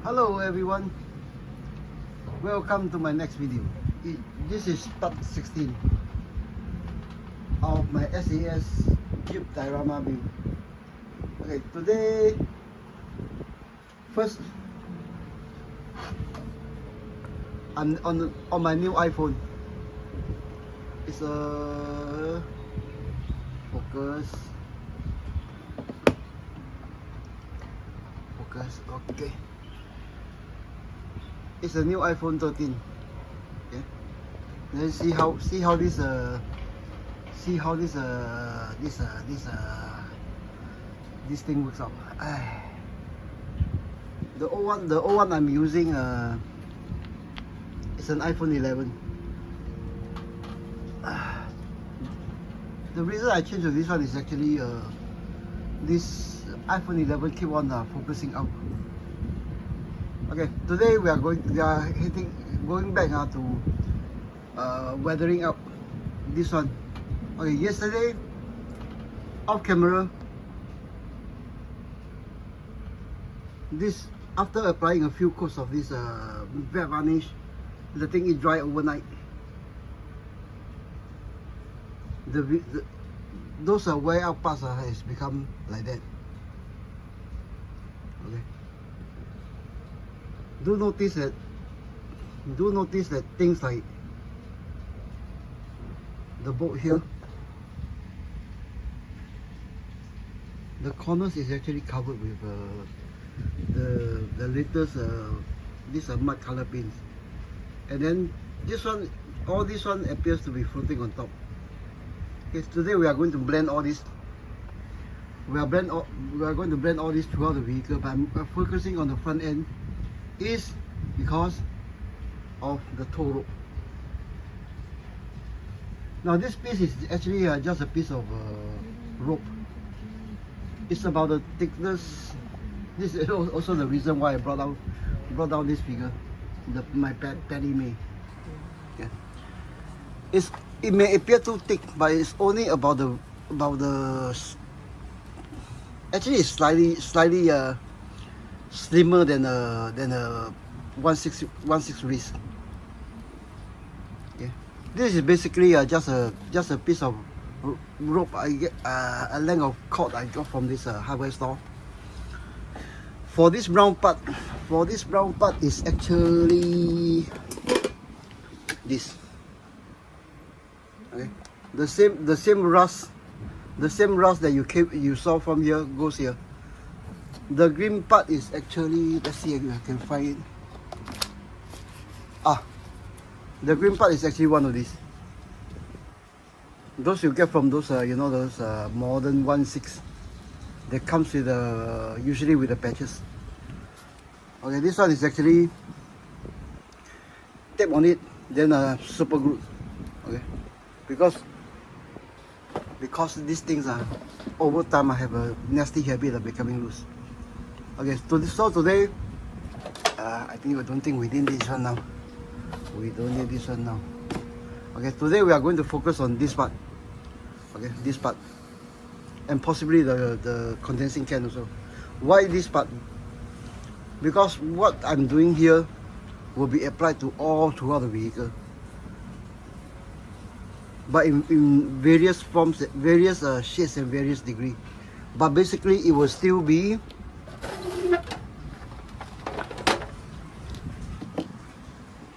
Hello everyone, welcome to my next video. This is part 16 of my SAS JEEP diorama view. Okay, today first I'm on my new iPhone. It's a focus, okay. It's a new iPhone 13. Okay, let's see how this thing works out. The old one I'm using it's an iPhone 11. The reason I changed to this one is actually this iPhone 11 keep on focusing out. Okay, today we are going back to weathering up this one. Okay, yesterday off camera, this after applying a few coats of this wet varnish, letting it dry overnight, those wear out parts has become like that. Okay, do notice that things like the bolt here, the corners is actually covered with the latest these are mud color paints, and then this one, all this one appears to be floating on top. Okay, today we are going to blend all this. We are going to blend all this throughout the vehicle, but I'm focusing on the front end is because of the tow rope. Now this piece is actually just a piece of rope. It's about the thickness. This is also the reason why I brought down this figure, my Paddy May. Yeah. It may appear too thick, but it's only about the actually it's slightly slimmer than a 1/6 wrist. Okay, this is basically just a piece of rope. I get a length of cord I got from this hardware store. For this brown part is actually this. Okay, the same rust that you saw from here goes here. The green part is actually, let's see if I can find it. The green part is actually one of these. Those you get from those those modern 1/6 that comes with usually with the patches. Okay, this one is actually tape on it, then super glue. Okay, because these things are over time I have a nasty habit of becoming loose. Okay, so today I don't think we need this one now. We don't need this one now. Okay, today we are going to focus on this part. Okay, this part, and possibly the condensing can also. Why this part? Because what I'm doing here will be applied to all throughout the vehicle, but in various forms, various shades and various degree. But basically it will still be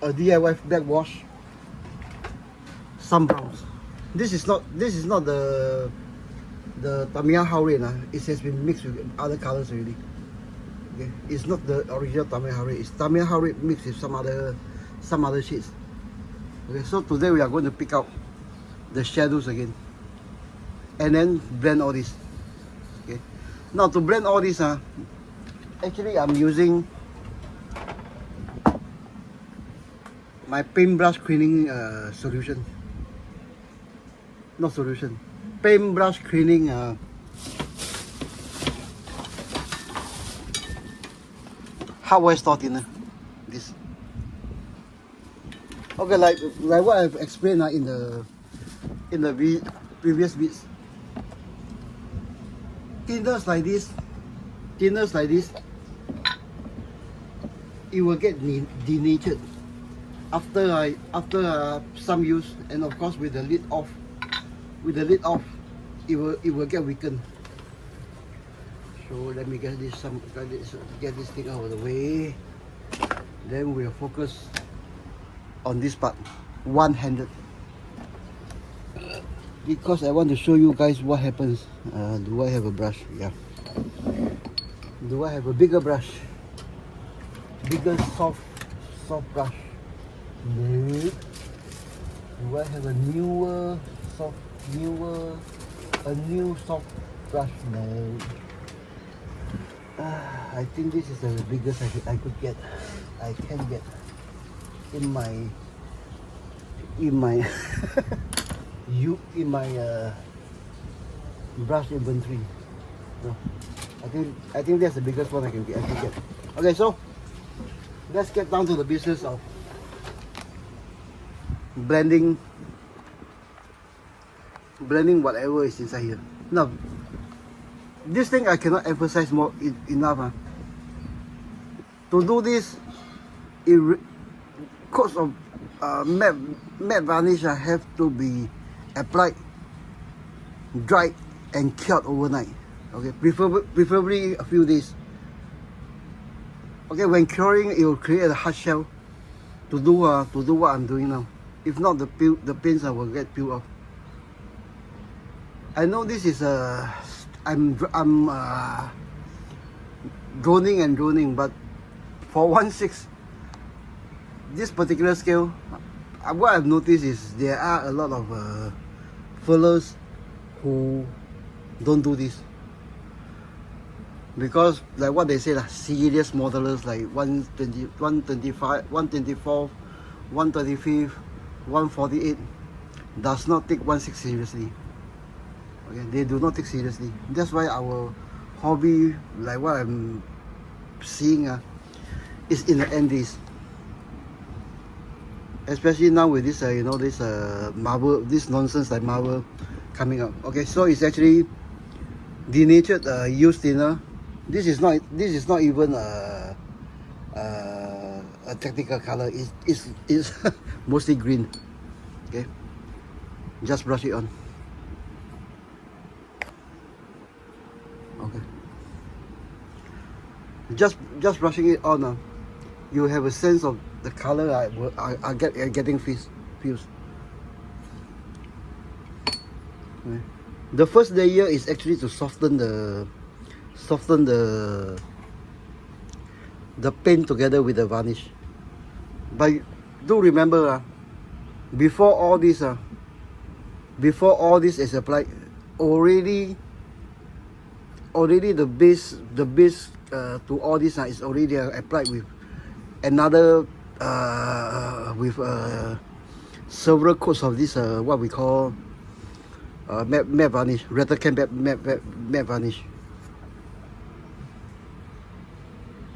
a DIY black wash, some browns. This is not the Tamiya hour-ling. It has been mixed with other colors already. Okay, it's not the original Tamiya hour-ling. It's Tamiya hour-ling mixed with some other shades. Okay, so today we are going to pick out the shadows again, and then blend all this. Okay, now to blend all this, actually I'm using my paintbrush cleaning solution. Not solution, paintbrush cleaning hardware store thinner. This. Okay, like what I've explained in the previous bits. Thinners like this it will get denatured after some use, and of course with the lid off. With the lid off, it will get weakened. So let me get this thing out of the way. Then we'll focus on this part, one-handed, because I want to show you guys what happens. Do I have a brush? Yeah. Do I have a bigger brush? Bigger soft brush? No. Do I have a new soft brush? No. I think this is the biggest I could get. I can get in my brush inventory. No, I think that's the biggest one I can get. Okay, so let's get down to the business of blending whatever is inside here. Now, this thing I cannot emphasize more enough. To do this, coats of matte varnish have to be applied, dried, and cured overnight. Okay, preferably a few days. Okay, when curing, it will create a hard shell to do what I'm doing now. If not, the paints will get peeled off. I know this is I'm droning, but for 1/6, this particular scale, what I've noticed is there are a lot of fellows who don't do this, because like what they say, serious modelers like 120, 125, 124, 135, 148 does not take 1/6 seriously. Okay, they do not take seriously. That's why our hobby, like what I'm seeing, is in the end days. Especially now with this, this marble, this nonsense like marble coming up. Okay, so it's actually denatured used thinner. This is not even a technical color. It's mostly green. Okay, just brush it on. Okay, just brushing it on, you have a sense of the color I getting fused. Okay. The first layer is actually to soften the paint together with the varnish. But do remember, before all this is applied, already the base to all this is already applied with another with several coats of this what we call matte varnish, rather can matte varnish.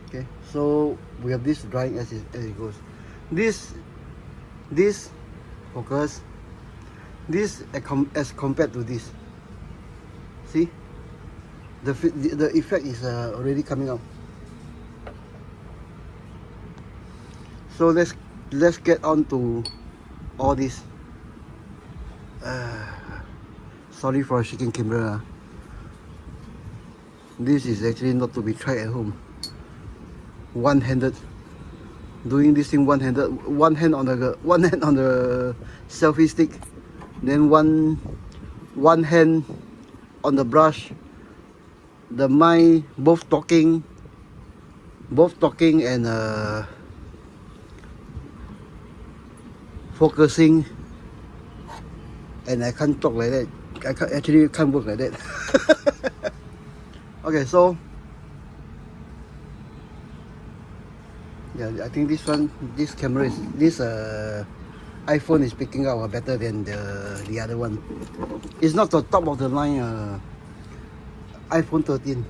Okay, so we have this drying as it goes. This focus, this as compared to this, see the effect is already coming out. So let's get on to all this. Sorry for shaking camera. This is actually not to be tried at home. One-handed, doing this thing one-handed. One hand on the selfie stick, then one hand on the brush. The mind both talking and focusing, and I can't talk like that. I can't work like that. Okay, so yeah, I think this camera this iPhone is picking up better than the other one. It's not the top of the line iPhone 13.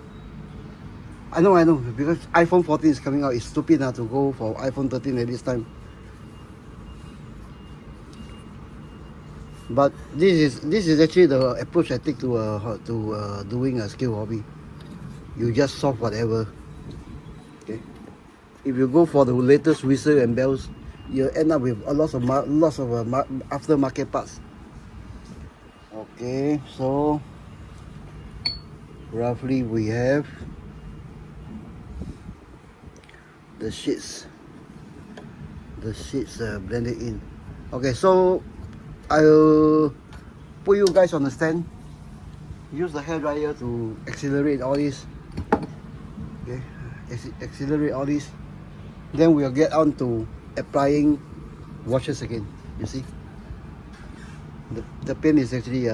I know, because iPhone 14 is coming out. It's stupid to go for iPhone 13 at this time. But this is actually the approach I take to doing a skill hobby. You just solve whatever. Okay. if you go for the latest whistle and bells, you end up with a lot of aftermarket parts. Okay, so roughly we have the sheets blended in. Okay, so I'll put you guys on the stand, use the hair dryer to accelerate all this. Okay, accelerate all this, then we'll get on to applying washes again. You see, the paint is actually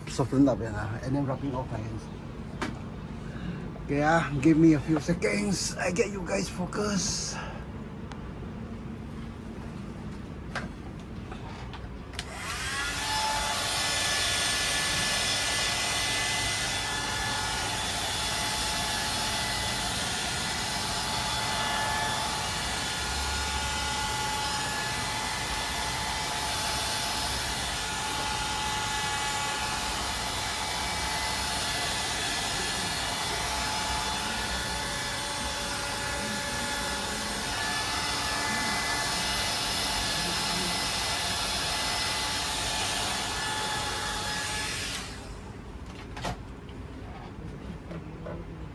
softened up and then rubbing off my hands. Okay, give me a few seconds, I get you guys focused.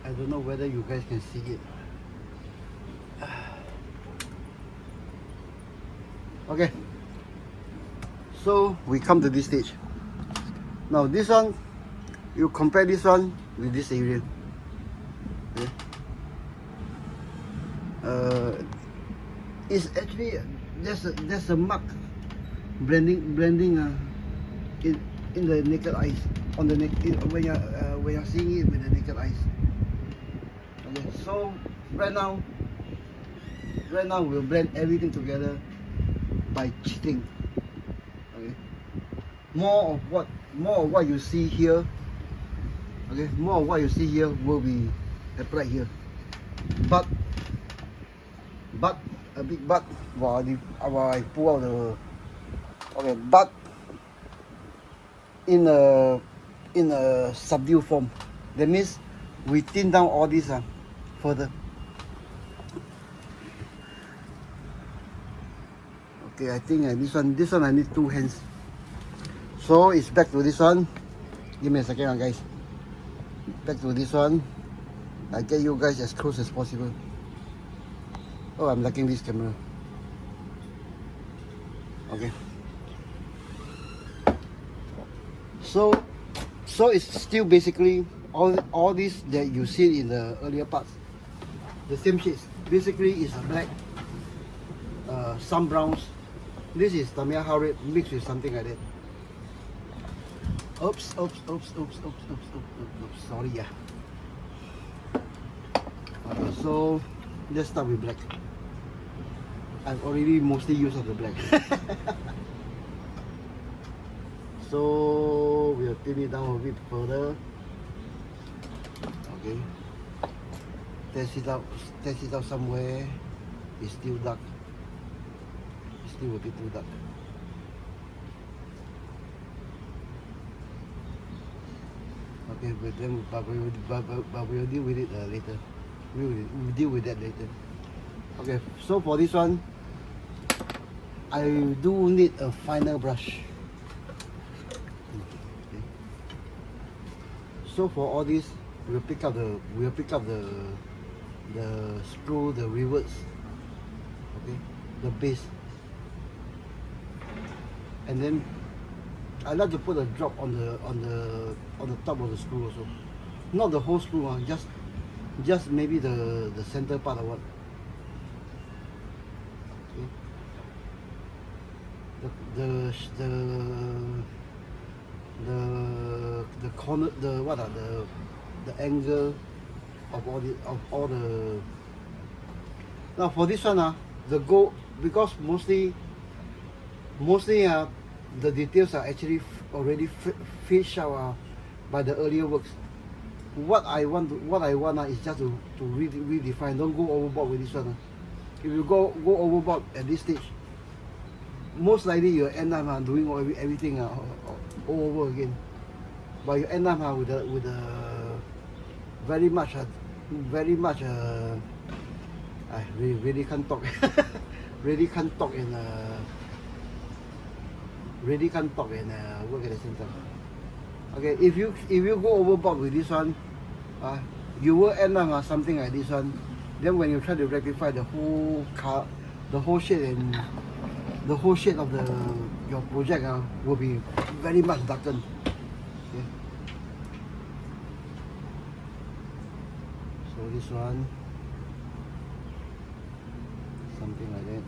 I don't know whether you guys can see it. Okay, so we come to this stage. Now this one, you compare this one with this area. Okay. It's actually there's a mark blending in the naked eyes, on the when you're seeing it with the naked eyes. Okay, so right now we'll blend everything together by cheating. Okay, more of what you see here. Okay, more of what you see here will be applied here, but a big but while I pull out the but in a subdued form. That means we thin down all this further. Okay, I think this one I need 2 hands. So it's back to this one. Give me a second, guys. Back to this one. I get you guys as close as possible. Oh, I'm liking this camera. Okay. So it's still basically all this that you see in the earlier parts. The same shades. Basically, it's a black, some browns. This is Tamiya red mixed with something like that. Oops. Sorry, yeah. So let's start with black. I've already mostly used of the black. So we'll thin it down a bit further. Okay. Test it out somewhere. It's still dark. It's still a bit too dark. Okay, but we'll deal with it later. We'll deal with that later. Okay, so for this one, I do need a finer brush. Okay. So for all this, we'll pick up the screw, the rivets, okay, the base, and then I like to put a drop on the top of the screw also, not the whole screw, just maybe the center part or what. Okay. The corner, the angle of all the. Now for this one the gold, because mostly the details are actually already fished out by the earlier works. What I want is just to redefine. Don't go overboard with this one. If you go overboard at this stage, most likely you'll end up doing everything all over again. But you end up with a very much I really can't talk. Really can't talk and work at the same time. Okay, if you go overboard with this one, you will end up something like this one. Then when you try to rectify the whole shade and the whole shade of your project will be very much darkened. Okay. So this one, something like that,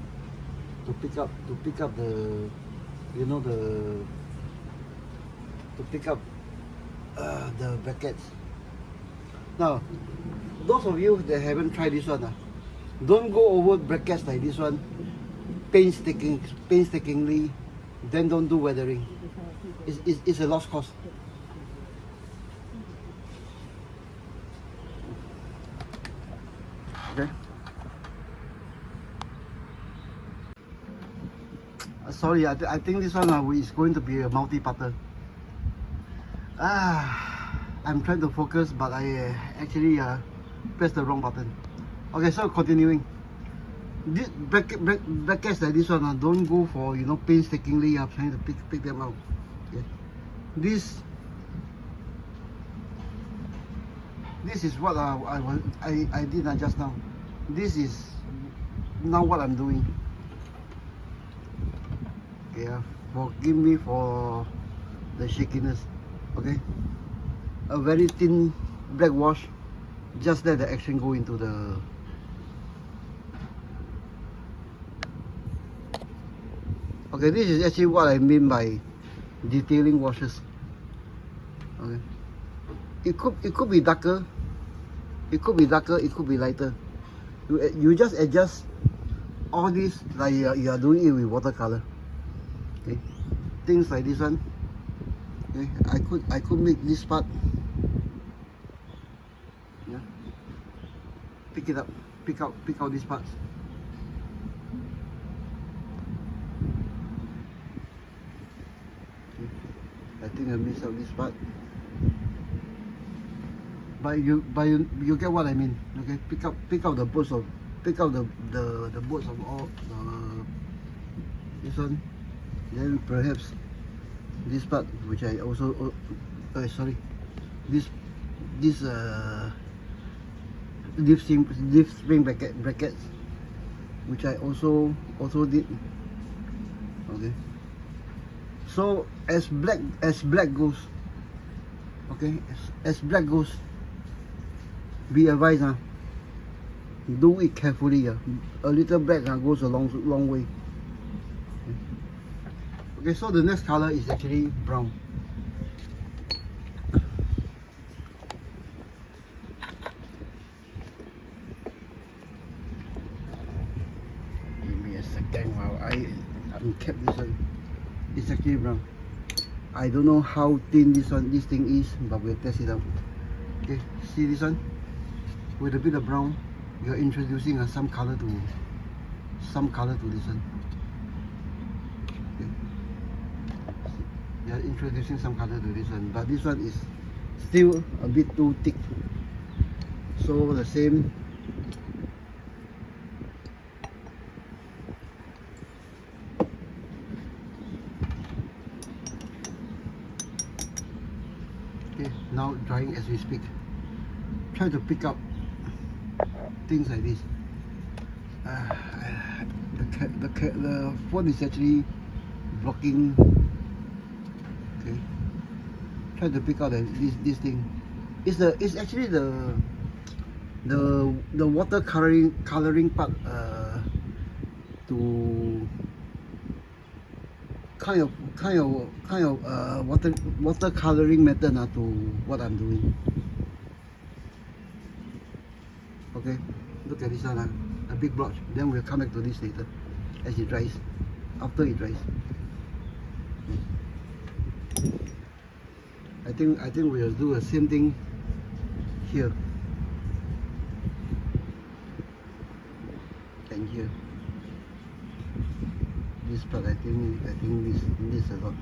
to pick up the, you know, to pick up the brackets. Now, those of you that haven't tried this one, don't go over brackets like this one painstakingly, then don't do weathering. It's a lost cause. Okay. Sorry, I think this one is going to be a multi-putter. I'm trying to focus, but I actually pressed the wrong button. Okay, so continuing. This brackets like this one, don't go for, you know, painstakingly trying to pick them out. Okay. This is what I did just now. This is now what I'm doing. Okay, forgive me for the shakiness. Okay, a very thin black wash. Just let the action go into the. Okay, this is actually what I mean by detailing washes. Okay, it could be darker, it could be lighter. You just adjust all this like you are doing it with watercolor. Okay, things like this one. Okay, I could make this part. Yeah, pick it up, pick out these parts. I think I missed out this part, but you get what I mean. Okay, pick out the boats of the boats of all this one. Then perhaps this part, which I also sorry, this leaf spring brackets, which I also did. Okay. So as black goes, okay, as black goes, be advised, do it carefully. A little black goes a long way. Okay, so the next color is actually brown. Give me a second while I uncap this one. It's actually brown. I don't know how thin this thing is, but we'll test it out. Okay, see this one? With a bit of brown, you're introducing some color to this one. Okay. You're introducing some color to this one, but this one is still a bit too thick. So the same. Okay, now drying as we speak. Try to pick up things like this. The phone is actually blocking. Okay, try to pick out this thing. It's actually the water coloring part to kind of water coloring method to what I'm doing. Okay, look at this one, a big blotch. Then we'll come back to this later as it dries, after it dries. I think we'll do the same thing here and here. This part, I think this a lot.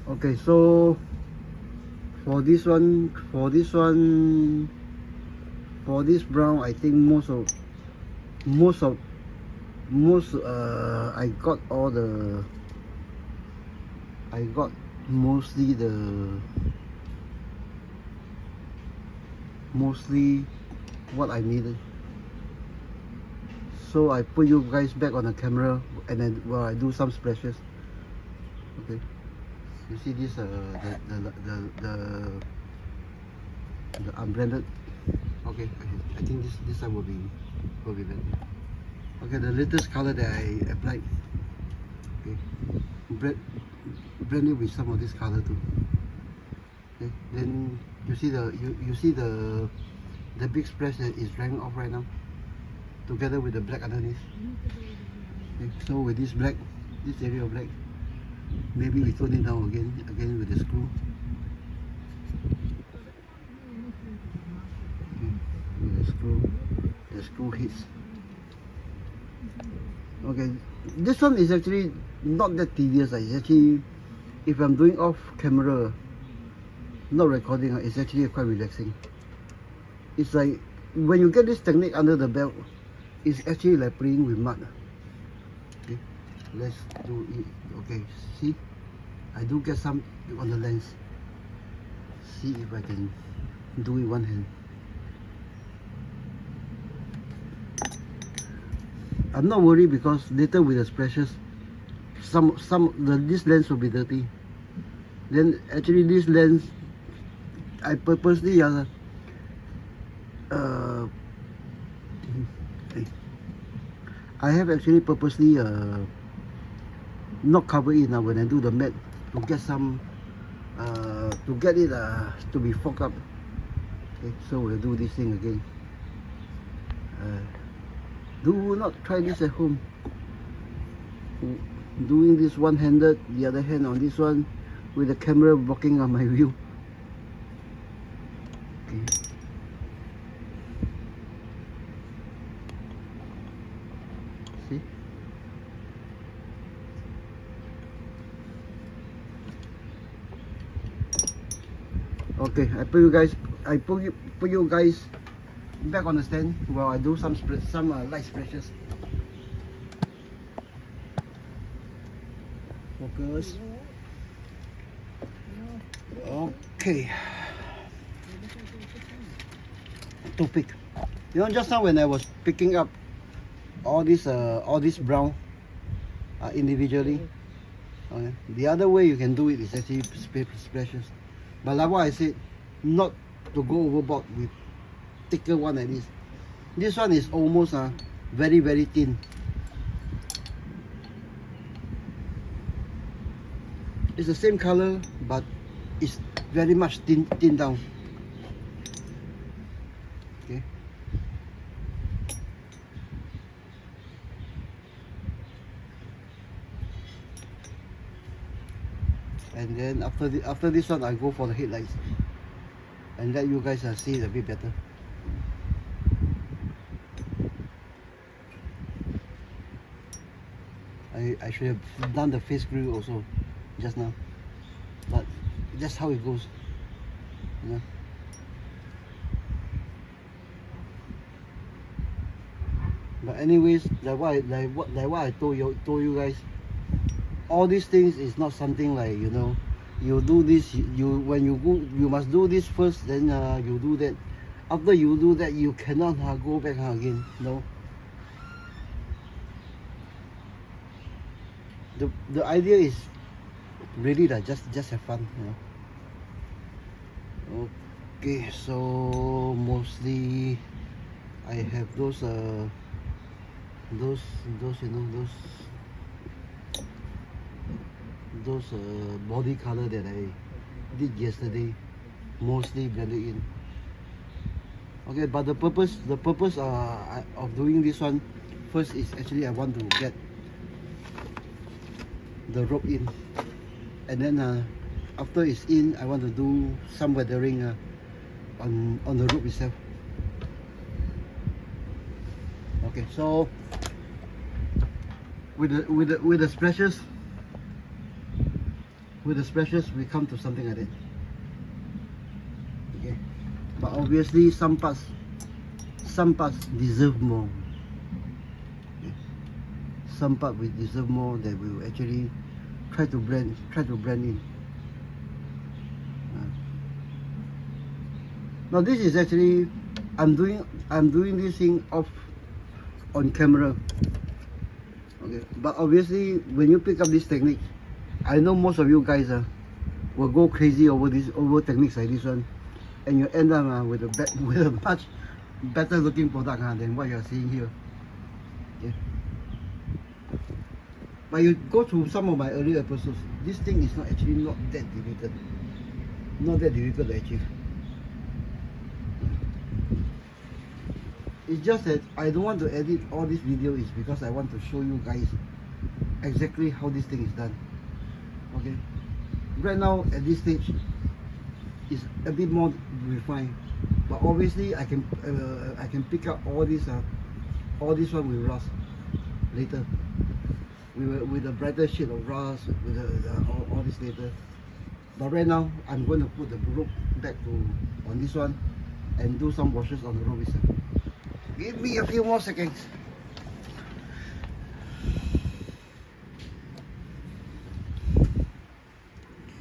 Okay, so for this brown, I think most I got all the, I got mostly what I needed. So I put you guys back on the camera, and then I do some splashes. Okay, you see this the unblended. Okay, I think this side will be better. Okay, the latest color that I applied. Okay, blend it with some of this color too. Okay, then you see the big splash that is drying off right now, together with the black underneath. Okay, so with this black, this area of black, maybe we tone it down again with the screw. Okay, with the screw hits. Okay, this one is actually not that tedious. It's actually, if I'm doing off camera, not recording, it's actually quite relaxing. It's like when you get this technique under the belt, it's actually like playing with mud. Okay, let's do it. Okay, see, I do get some on the lens. See if I can do it one hand. I'm not worried because later with the splashes, this lens will be dirty. Then actually this lens, I purposely I have actually purposely not cover it now when I do the matte, to get some to get it to be fogged up. Okay, so we'll do this thing again. Do not try this at home. Doing this one-handed, the other hand on this one, with the camera blocking on my view. Okay. See? Okay, I put you guys back on the stand while I do some light splashes. Focus. Okay. To pick. You know, just now when I was picking up all this brown individually, the other way you can do it is actually splashes. But like what I said, not to go overboard with thicker one like this. This one is almost very thin. It's the same color, but it's very much thin down. Okay. And then after this one, I go for the headlights and let you guys see it a bit better. I should have done the face grill also just now, but that's how it goes, you know. But anyways, like what I told you guys, all these things is not something like, you know, you do this, when you go, you must do this first, then you do that. After you do that, you cannot go back again. No. The idea is really that just have fun, you know. Okay, so mostly I have those you know, those body color that I did yesterday, mostly blended in. Okay, but the purpose of doing this one first is actually I want to get the rope in, and then after it's in, I want to do some weathering on the rope itself. Okay, so with the splashes, with the splashes we come to something like that. Okay, but obviously some parts deserve more. Okay. Some part we deserve more that we will actually try to blend in. Now this is actually I'm doing this thing off on camera. Okay, but obviously when you pick up this technique, I know most of you guys will go crazy over techniques like this one, and you end up with a much better looking product than what you are seeing here. Okay. But you go through some of my earlier episodes, this thing is not that difficult. Not that difficult to achieve. It's just that I don't want to edit all this video is because I want to show you guys exactly how this thing is done. Okay. Right now at this stage is a bit more refined, but obviously I can pick up all this one with rust later, with a brighter shade of rust, with all this later. But right now I'm going to put the rope back on this one and do some washes on the rope itself. Give me a few more seconds.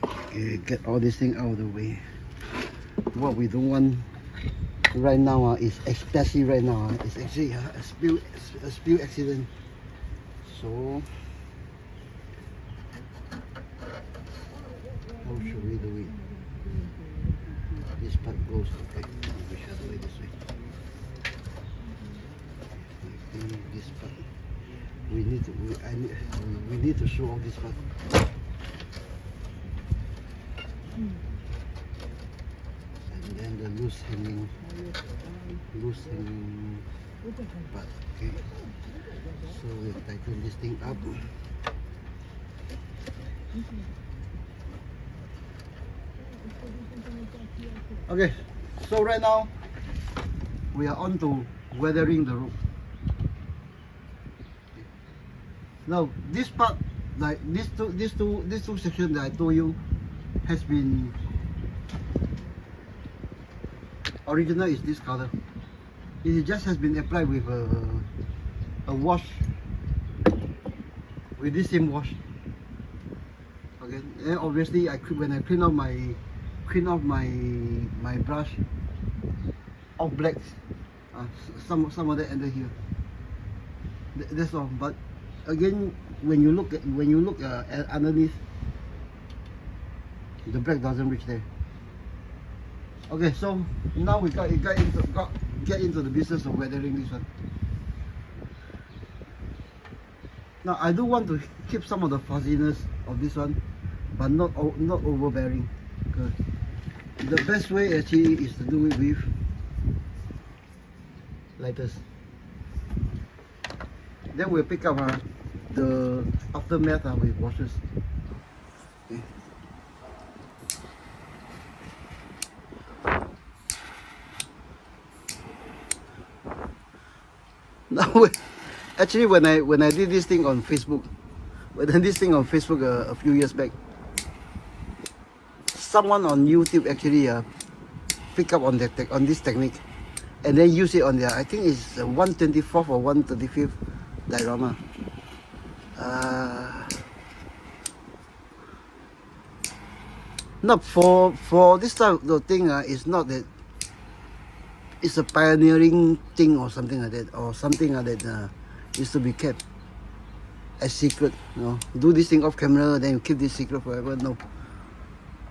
Okay, get all this thing out of the way. What we don't want right now is, especially right now, is actually a spill accident. So how should we do it? This part goes, okay, we shall do it this way. This part we need to show off this part. And then the loose hanging part. Okay, so we'll tighten this thing up. Okay, so right now we are on to weathering the rope. Now this part, like these two sections that I told you, has been original is this color. It just has been applied with a wash, with this same wash. Okay, and obviously when I clean off my brush of blacks, some of that ended here. That's all. But again, when you look at underneath, the black doesn't reach there. Okay, so now we get into the business of weathering this one. Now I do want to keep some of the fuzziness of this one, but not overbearing. The best way actually is to do it with lighters. Then we'll pick up the aftermath with washes. Okay. Now, actually, when I did this thing on Facebook, a few years back, someone on YouTube actually pick up on this technique, and then use it on their, I think it's 124th or 135th diorama. Not for this type of thing. It's not that it's a pioneering thing or something like that, or something like that is to be kept a secret. You know, do this thing off camera, then you keep this secret forever. No.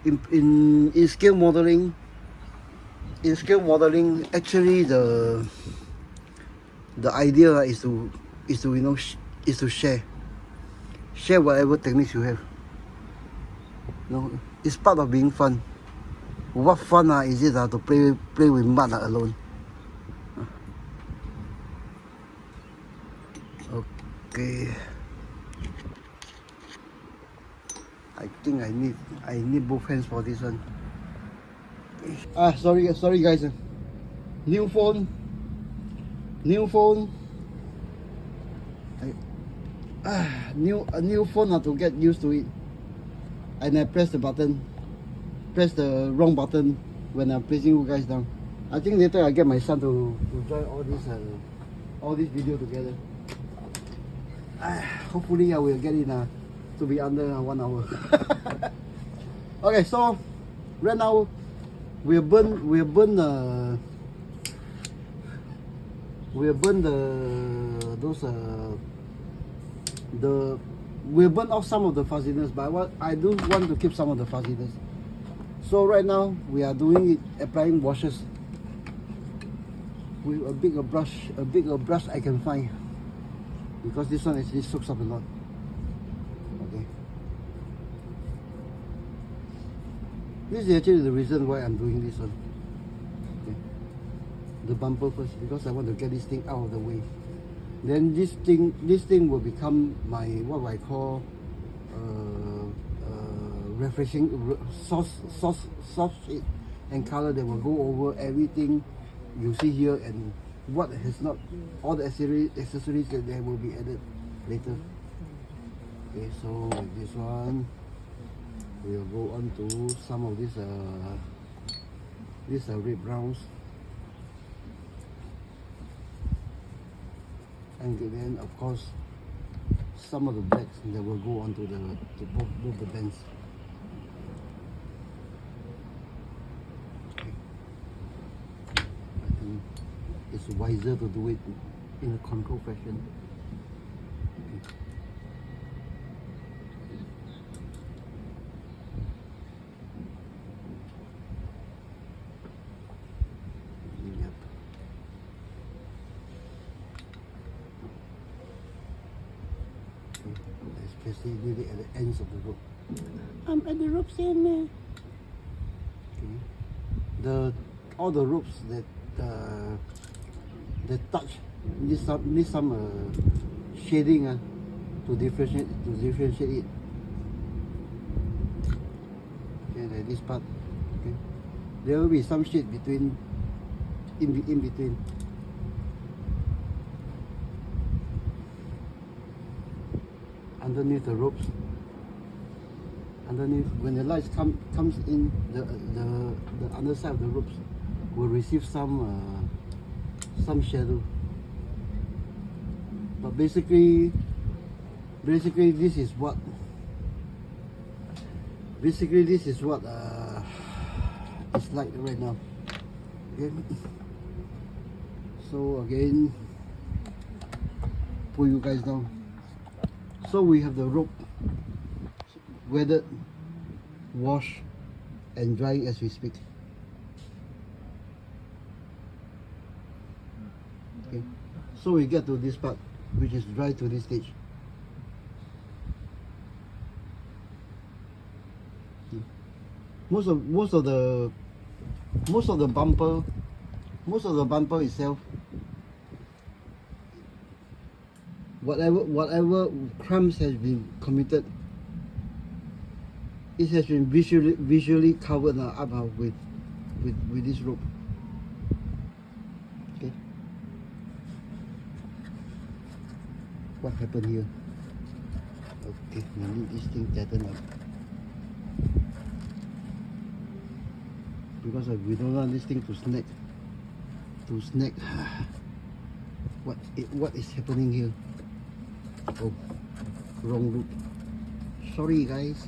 In scale modeling, actually the idea is to share whatever techniques you have. You know, it's part of being fun. What fun is it to play with mud alone? Okay. I think I need both hands for this one. Sorry guys. New phone. A new phone to get used to it. and I press the wrong button when I'm placing you guys down. I think later I get my son to join all this video together. Hopefully I will get it to be under 1 hour. Okay, so right now we burn off some of the fuzziness, but I do want to keep some of the fuzziness. So right now we are doing it, applying washes with a bigger brush I can find, because this one actually soaks up a lot. Okay, this is actually the reason why I'm doing this one. Okay. The bumper first, because I want to get this thing out of the way. Then this thing will become my what I call refreshing soft shade and color that will go over everything you see here, and what has not, all the accessories that there will be added later. Okay, so with this one we'll go on to some of these red browns, and then of course some of the blacks that will go onto both the bands. Okay. I think it's wiser to do it in a controlled fashion. Okay. Yep. Especially really at the ends of the rope. I'm at the ropes end, man. Okay. All the ropes that touch need some shading to differentiate it. Okay, like this part. Okay. There will be some shade in between. Underneath the ropes, when the lights comes in, the underside of the ropes will receive some shadow. But basically this is what it's like right now. Okay. So again, pull you guys down. So we have the rope weathered, washed, and drying as we speak. Okay. So we get to this part, which is dry to this stage. Okay. Most of the bumper itself, whatever crimes has been committed, it has been visually covered up with this rope. Okay. What happened here? Okay, we need this thing tightened up, because we don't want this thing to snag. What is happening here? Oh, wrong loop. Sorry guys.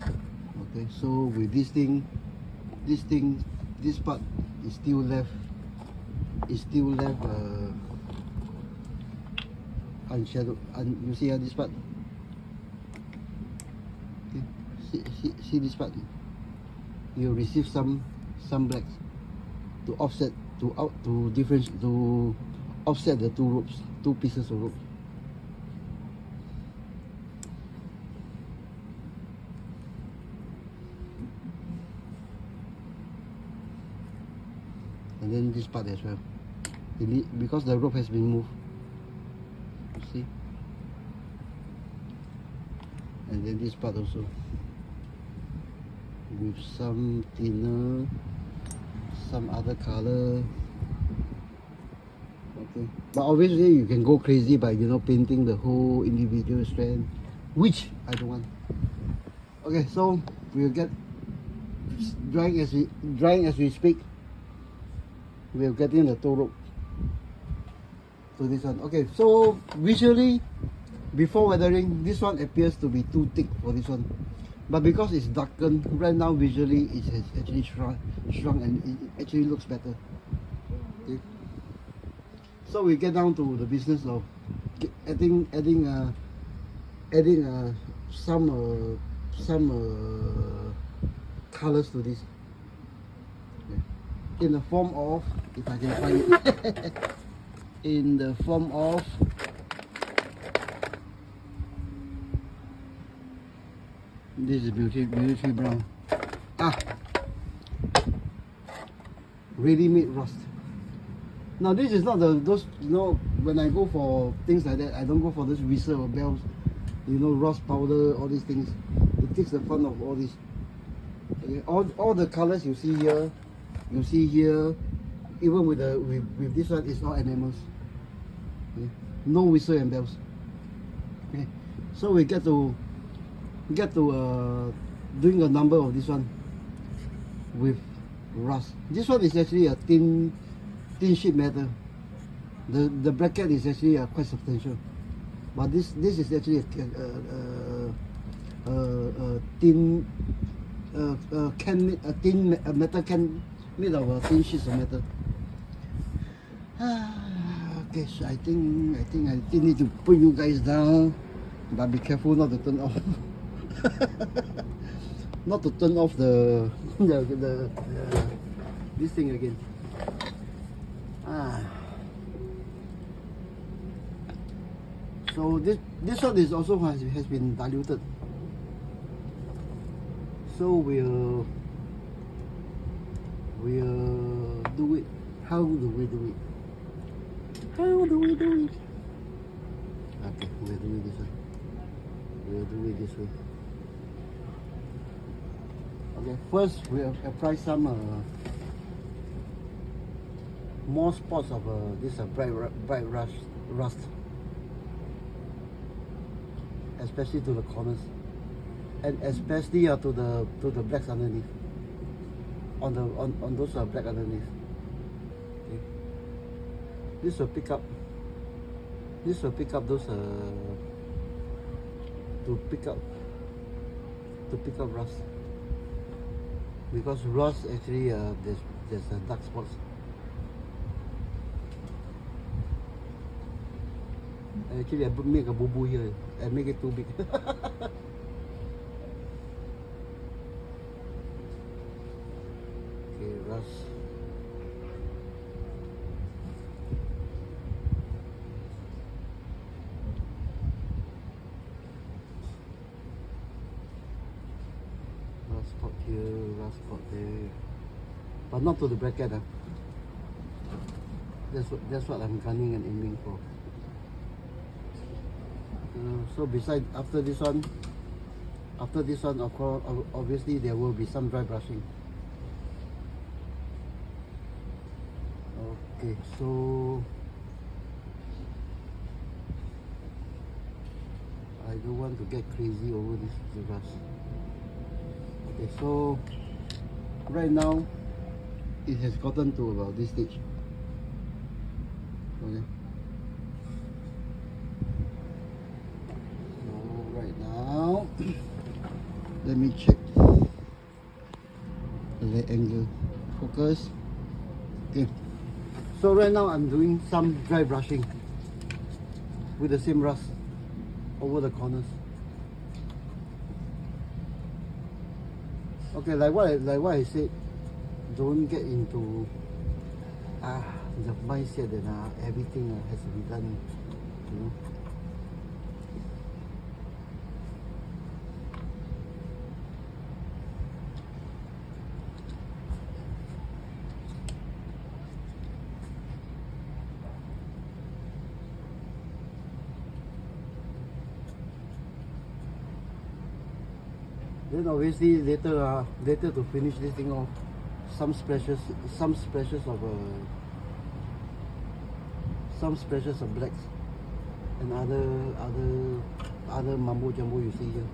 Okay, so with this part is still left unshadowed. And you see this part. Okay, see this part. You receive some blacks to offset to offset the two pieces of rope. And then this part as well, because the rope has been moved. You see? And then this part also, with some thinner, some other color. Okay, but obviously you can go crazy by painting the whole individual strand which I don't want. Okay, so we'll get drying as we speak. We're getting the toe rope to this one. Okay, so visually, before weathering, this one appears to be too thick for this one, but because it's darkened right now, visually it has actually shrunk and it actually looks better. Okay, so we get down to the business of adding some colors to this. Okay. In the form of, if I can find it, in the form of this is military brown. Ready-made rust. Now this is not those, you know, when I go for things like that, I don't go for this whistle or bells, you know, rust powder, all these things. It takes the fun of all this. Okay. All the colors you see here, even with this one, it's all enamels. Okay. No whistle and bells. Okay. So we get to doing a number of this one with rust. This one is actually a thin sheet metal. The bracket is actually quite substantial, but this is actually a thin metal can made of thin sheets of metal. Okay, so I think I still need to put you guys down, but be careful not to turn off. Not to turn off the this thing again. So this one is also has been diluted. So we'll do it. How do we do it? Okay, we'll do it this way. We'll do it this way. Okay, first we'll apply some more spots of this bright rust, especially to the corners, and especially to the blacks underneath, on those black underneath. Okay. This will pick up those to pick up rust, because rust actually there's dark spots. Actually, I make a boo-boo here. I make it too big. Okay, rust. Rust spot here, rust spot there. But not to the bracket. That's what I'm gunning and aiming for. So besides, after this one, of course, obviously there will be some dry brushing. Okay, so I don't want to get crazy over this rust. Okay, so right now it has gotten to about this stage. Okay. Let me check the angle, focus. Okay, so right now I'm doing some dry brushing with the same rust over the corners. Okay, like what I said, don't get into the mindset that everything has to be done, you know. Then obviously later to finish this thing off, some splashes of blacks and other mumbo jumbo you see here.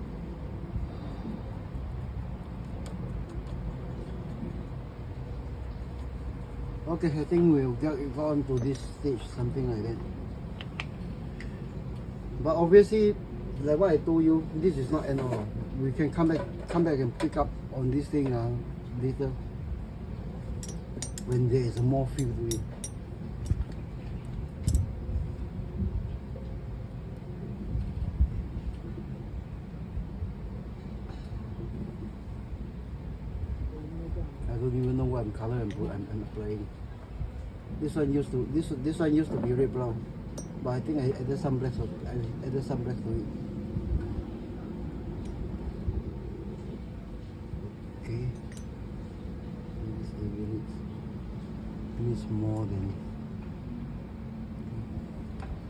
Okay, I think we'll get on to this stage, something like that. But obviously, like what I told you, this is not enamel. We can come back and pick up on this thing later when there is more feel to it. I don't even know what color I'm applying. This one used to be red brown, but I think I added some black. I added some black to it. Okay. This area needs more than.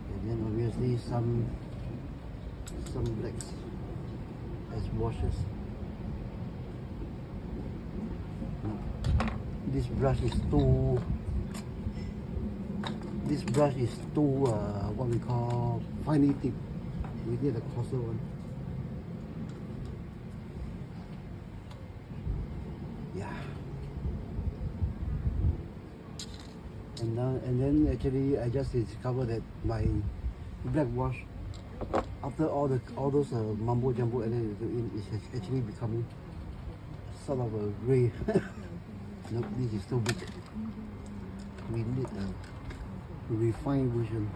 And then obviously some blacks as washes. This brush is too what we call finely tip. We need a coarser one. Yeah. And then actually I just discovered that my black wash, after all those mumbo jumbo and then it's actually becoming sort of a grey. Nope, this is too big. We need a refined version.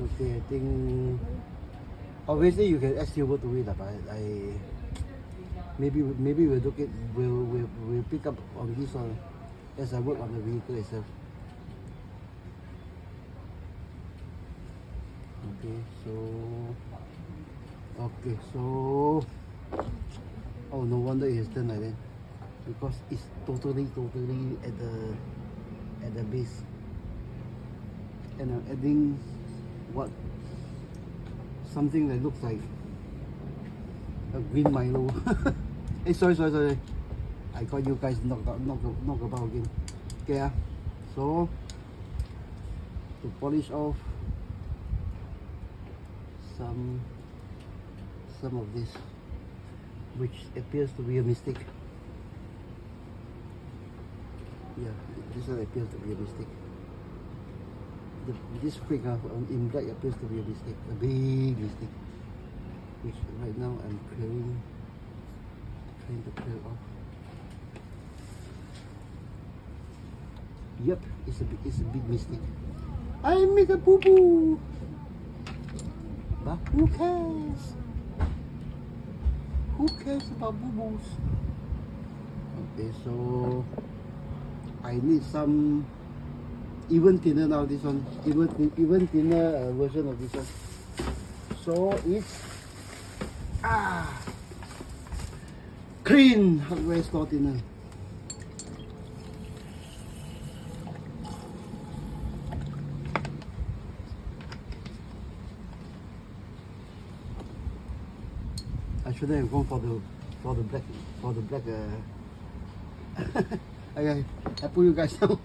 Okay, I think obviously you can add silver to it, but maybe we'll look at we'll pick up on this one as I work on the vehicle itself. Okay, so oh, no wonder it's done like that, because it's totally at the base, and I'm adding something that looks like a green Milo. Hey, sorry, I got you guys knock about again. Okay, so to polish off some of this, which appears to be a mistake. Yeah, this one appears to be a mistake. This quick in black appears to be a mistake, a big mistake, which right now I'm trying to clear off. Yep, it's a big mistake. I make a boo boo, but who cares? Who cares about boo boos? Okay, so I need some even thinner now. This one, even thinner version of this one. So it's clean hardware store thinner. I shouldn't have gone for the black. Okay, I put you guys down.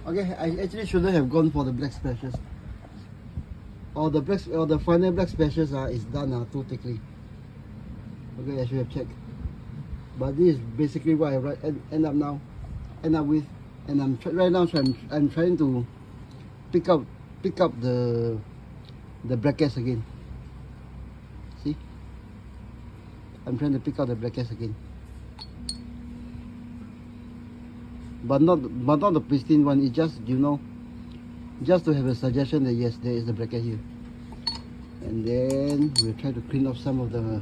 Okay, I actually shouldn't have gone for the black splashes. Or the final black splashes is done too thickly. Okay, I should have checked. But this is basically what I end up with, and I'm trying to pick up the brackets again. See, I'm trying to pick out the brackets again, but not the pristine one. It's just, just to have a suggestion that yes, there is a bracket here, and then we'll try to clean up some of the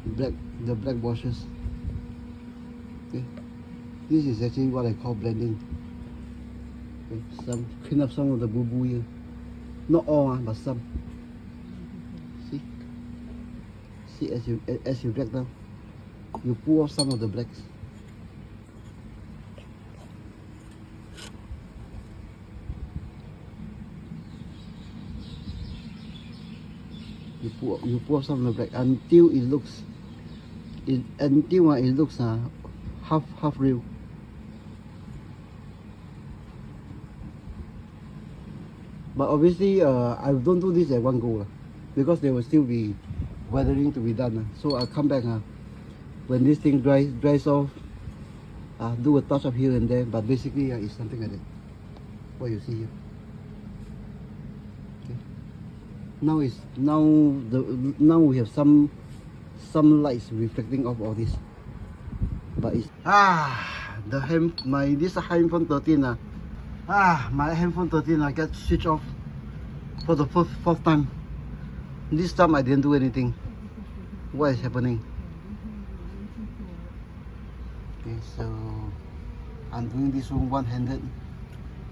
black washes. Okay, this is actually what I call blending. Okay, clean up some of the boo boo here, not all but some. See, as you drag down, you pull off some of the blacks. you pour some of the black until it looks half real. But obviously I don't do this at one go because there will still be weathering to be done. So I'll come back when this thing dries off, do a touch up here and there, but basically it's something like that, what you see here. Okay. Now we have some lights reflecting off all this, but it's this handphone 13 my handphone 13 get switched off for the fourth time. This time I didn't do anything. What is happening? Okay, so I'm doing this one-handed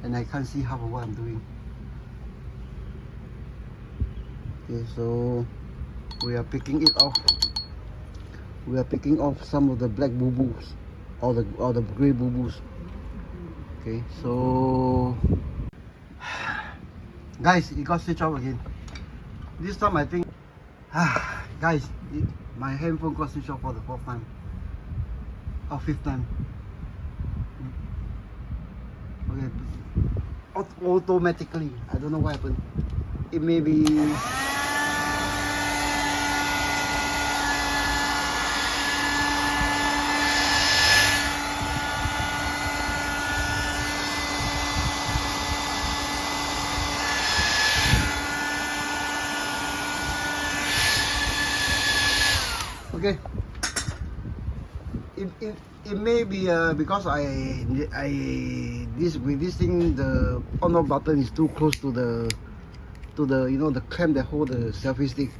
and I can't see half of what I'm doing. Okay, so we are picking it off. We are picking off some of the black boo-boos or the grey boo-boos. Okay, so guys, it got switched off again. This time I think guys, my handphone got switched off for the fourth time or fifth time. Okay, automatically. I don't know what happened. It may be okay. It may be because with this thing the on-off button is too close to the the clamp that hold the selfie stick.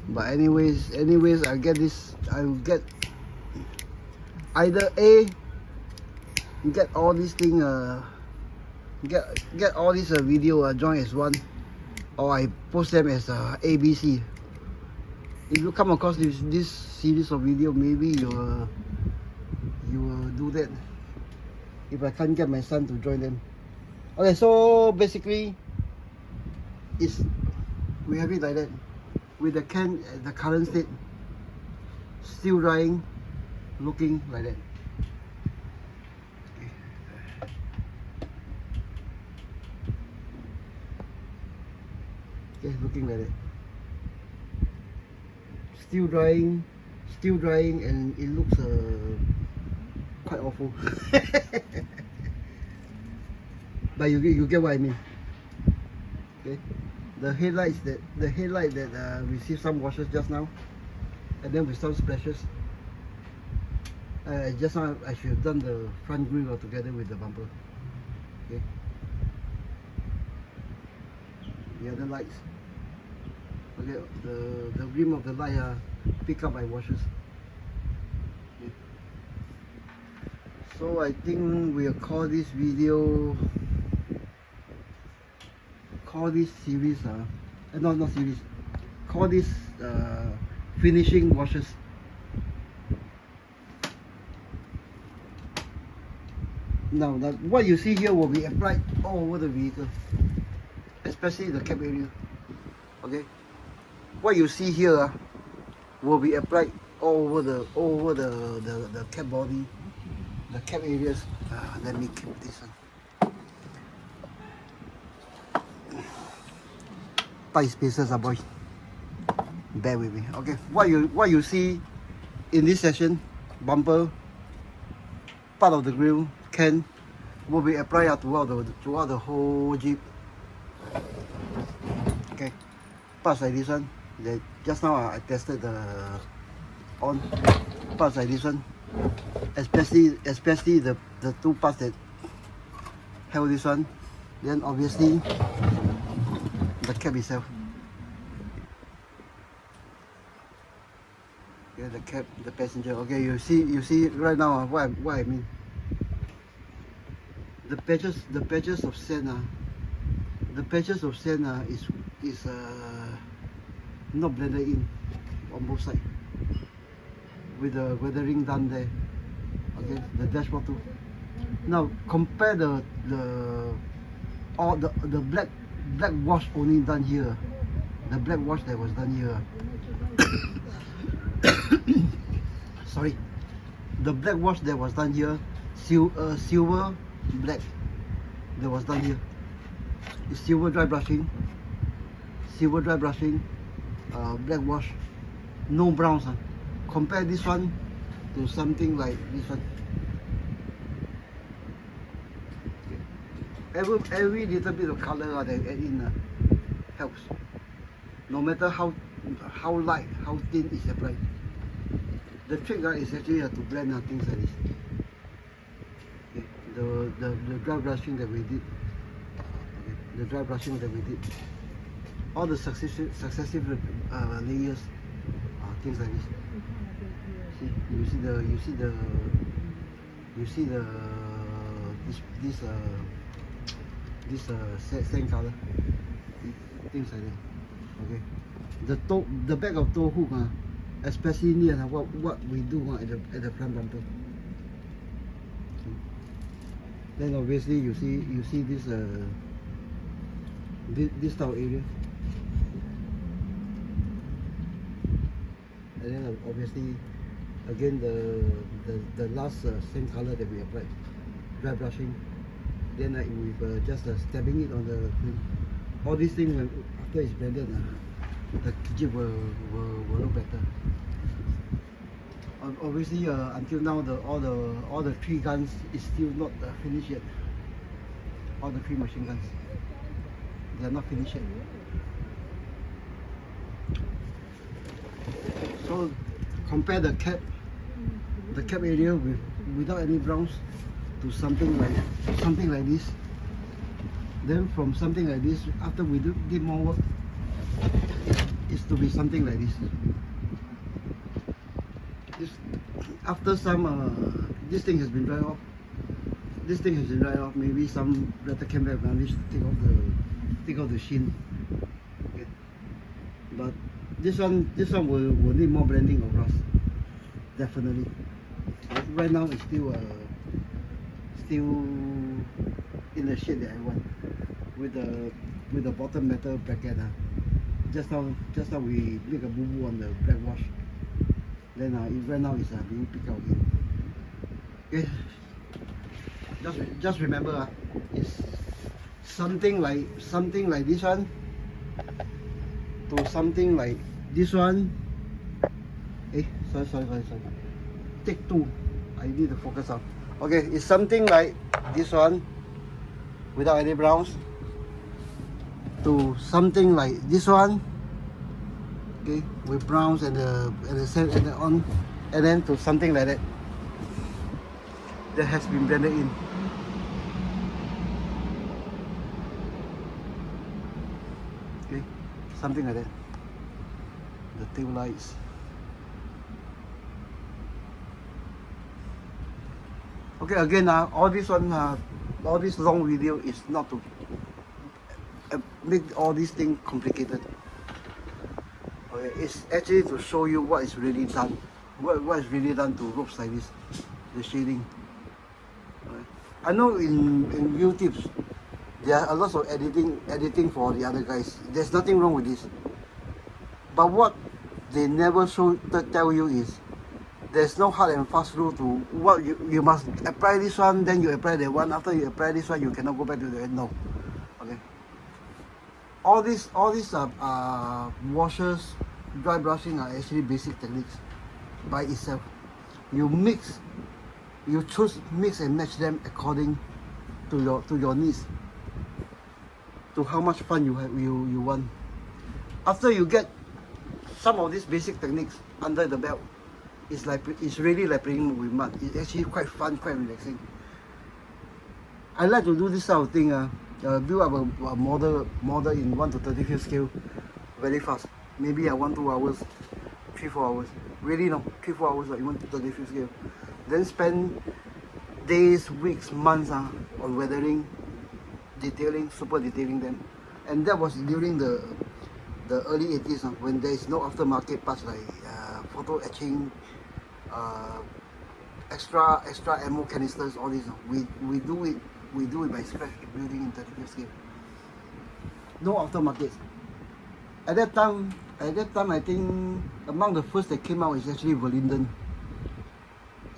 But anyways I'll get either get all this thing get all this video join as one, or I post them as ABC. If you come across this series of video, maybe you will do that if I can't get my son to join them. Okay, so basically we have it like that with the can at the current state, still drying, looking like that. Okay, looking like that. Still drying, and it looks quite awful. But you get what I mean. Okay, the headlight that received some washes just now, and then with some splashes. Just now I should have done the front grille together with the bumper. Okay, the other lights. Okay, the rim of the light pick up by washes. Okay. So I think we'll call this series not series, call this finishing washes. Now what you see here will be applied all over the vehicle, especially the cab area. Okay, what you see here will be applied all over the cab body, the cab areas. Let me keep this one. Tight spaces, boys. Bear with me. Okay, what you see in this session, bumper, part of the grille, can will be applied throughout the whole Jeep. Okay, parts like this one. Just now I tested the on parts like this one, especially the two parts that held this one. Then obviously the cab itself. Yeah, the cab, the passenger. Okay, you see right now what I mean. The patches of sand is not blended in on both sides with the weathering done there. Okay, the dashboard too. Now compare the black wash only done here the black wash that was done here. Sorry, the black wash that was done here, silver black that was done here. It's silver dry brushing, black wash, no browns. Compare this one to something like this one. Every little bit of color they add in helps. No matter how light, how thin is applied. The trick is actually to blend things like this. Okay. The dry brushing that we did. Okay. The dry brushing that we did. All the successive layers, things like this. See, this same color, things like that. Okay, the back of toe hook, especially near what we do at the front bumper. Okay. Then obviously you see this this type area, and then obviously again the last same color that we applied, dry brushing. Then with just stabbing it on the film. All these things after it's blended, the jeep will look better. Obviously, until now, all the 3 guns is still not finished yet. All the 3 machine guns, they are not finished yet. So compare the cap area without any browns to something like this. Then from something like this, after we did more work, is to be something like this. After some this thing has been dried off. Maybe some better camera managed to take off the sheen. Okay. But this one will need more blending of rust, definitely. Right now it's still in the shade that I want, with the bottom metal bracket. Just now we make a boo-boo on the black wash. Then right now it's being picked out again. Okay. Just remember, it's something like this one to something like this one. Sorry. Take 2. I need to focus on. Okay, it's something like this one without any browns to something like this one, okay, with browns and then to something like that has been blended in. Okay, something like that. The tail lights. Okay, again, all this long video is not to make all these things complicated. Okay, it's actually to show you what is really done, what is really done to ropes like this, the shading. Okay. I know in YouTube there are a lot of editing for the other guys. There's nothing wrong with this, but what they never tell you is, there's no hard and fast rule to what you must apply this one, then you apply that one. After you apply this one, you cannot go back to the end. No. Okay. All these washers, dry brushing are actually basic techniques by itself. You choose, mix and match them according to your needs, to how much fun you want. After you get some of these basic techniques under the belt, it's really like playing with mud. It's actually quite fun, quite relaxing. I like to do this sort of thing. Build up a model in 1 to 35th scale very fast. Maybe 1-2 hours, 3-4 hours. Really no, 3-4 hours in 1 to 35th scale. Then spend days, weeks, months on weathering, detailing, super detailing them. And that was during the early 80s when there is no aftermarket parts like photo etching, extra ammo canisters, all these. We do it by scratch building in 35th scale. No aftermarket. At that time, I think among the first that came out is actually Verlinden.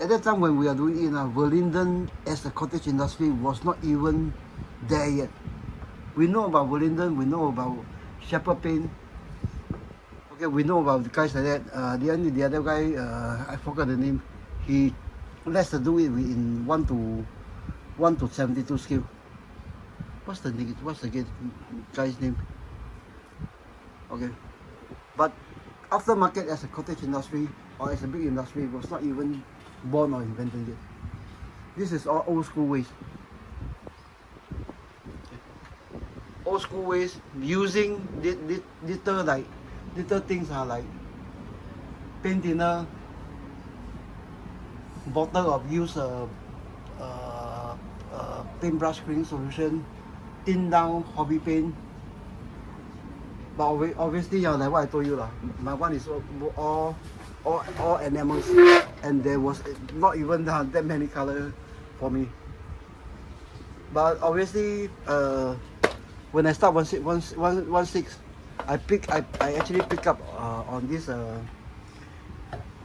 At that time when we are doing it now, Verlinden as a cottage industry was not even there yet. We know about Verlinden, we know about Shepherd Paint. Okay, we know about the guys like that. The other guy, I forgot the name. He lets to do it in 1 to 72 scale. What's the guy's name? Okay, but aftermarket as a cottage industry or as a big industry was not even born or invented yet. This is all old school ways. Old school ways using little things are like paint thinner, bottle of used paintbrush cleaning solution, thin down hobby paint. But obviously, like what I told you, my one is all enamels, and there was not even that many colors for me. But obviously, when I start 16, I actually pick up on this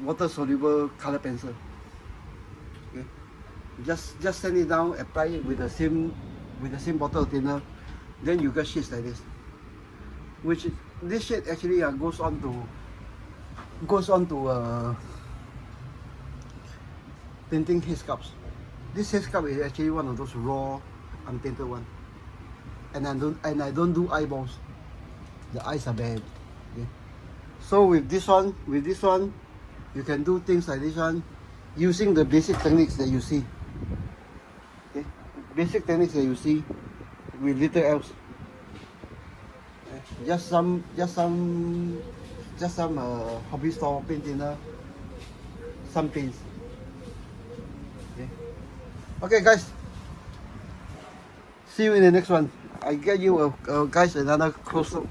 water soluble color pencil. Okay, just sand it down, apply it with the same bottle of thinner, then you get shades like this. Which this shade actually goes on to painting haze cups. This haze cup is actually one of those raw, unpainted one, and I don't do eyeballs. The eyes are bad. Okay? So with this one, you can do things like this one, using the basic techniques that you see. Okay? Basic techniques that you see with little else. Just some hobby store paint thinner, some paints. Okay guys, see you in the next one. I get you guys another close up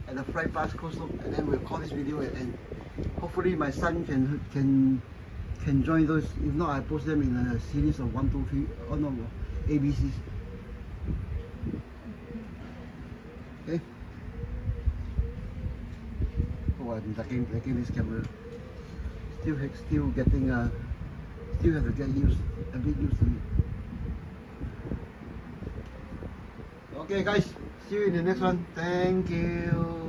and a fry pass close up, and then we'll call this video and hopefully my son can join those. If not, I post them in a series of 1, 2, 3. Oh no, ABCs. Okay. Oh, I'm liking this camera. Still getting still have to get a bit used to it. Okay guys, see you in the next one. Thank you.